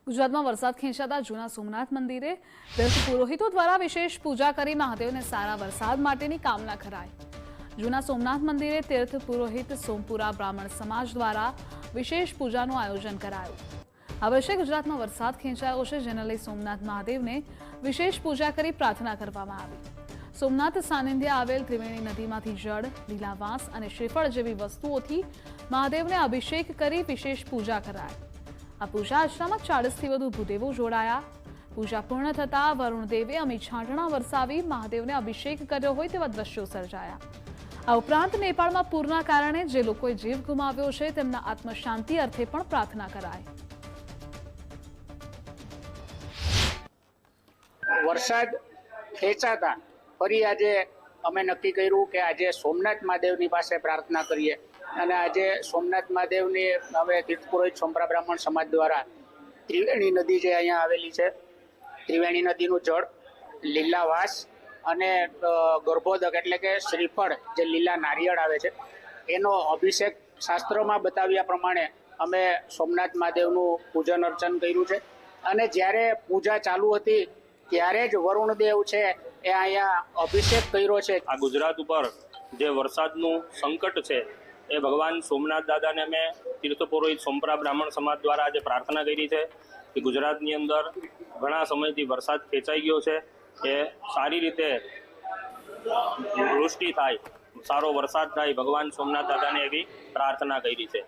ગુજરાતમાં વરસાદ ખેંચાતા જૂના સોમનાથ મંદિરે તીર્થ પુરોહિતો દ્વારા વિશેષ પૂજા કરી મહાદેવને સારા વરસાદ માટેની કામના કરાઈ। જૂના સોમનાથ મંદિરે તીર્થ પુરોહિત સોમપુરા બ્રાહ્મણ સમાજ દ્વારા વિશેષ પૂજાનું આયોજન કરાયું। આ વર્ષે ગુજરાતમાં વરસાદ ખેંચાયો છે, જેને લઈ સોમનાથ મહાદેવને વિશેષ પૂજા કરી પ્રાર્થના કરવામાં આવી। સોમનાથ સાનિધ્ય આવેલ ત્રિવેણી નદીમાંથી જળ, લીલા વાંસ અને શ્રીફળ જેવી વસ્તુઓથી મહાદેવને અભિષેક કરી વિશેષ પૂજા કરાઈ। આ પૂજા અર્ચનામાં 40થી વધુ ભૂદેવો જોડાયા। પૂજા પૂર્ણ થતા વરુણદેવે અમી છાંટણા વરસાવી મહાદેવને અભિષેક કર્યો હોય તેવા દ્રશ્યો સર્જાયા। આ ઉપરાંત નેપાળમાં પૂરના કારણે જે લોકોએ જીવ ગુમાવ્યો છે તેમના આત્મશાંતિ અર્થે પણ પ્રાર્થના કરાઈ। વરસાદ ખેંચાતા ફરી આજે અમે નક્કી કર્યું કે આજે સોમનાથ મહાદેવની પાસે પ્રાર્થના કરીએ અને આજે સોમનાથ મહાદેવની હવે તીર્થ પુરોહિત સોમપુરા બ્રાહ્મણ સમાજ દ્વારા ત્રિવેણી નદી જે અહીંયા આવેલી છે, ત્રિવેણી નદીનું જળ, લીલા વાસ અને ગર્ભોદક એટલે કે શ્રીફળ જે લીલા નારિયેળ આવે છે એનો અભિષેક શાસ્ત્રોમાં બતાવ્યા પ્રમાણે અમે સોમનાથ મહાદેવનું પૂજન અર્ચન કર્યું છે। અને જ્યારે પૂજા ચાલુ હતી ત્યારે જ વરુણદેવ છે એ અહીંયા અભિષેક કર્યો છે। આ ગુજરાત ઉપર જે વરસાદનું સંકટ છે એ ભગવાન સોમનાથ દાદાને અમે તીર્થ પુરોહિત સોમપુરા બ્રાહ્મણ સમાજ દ્વારા આજે પ્રાર્થના કરી છે કે ગુજરાતની અંદર ઘણા સમયથી વરસાદ ખેંચાઈ ગયો છે, એ સારી રીતે વૃષ્ટિ થાય, સારો વરસાદ થાય, ભગવાન સોમનાથ દાદાને એવી પ્રાર્થના કરી છે।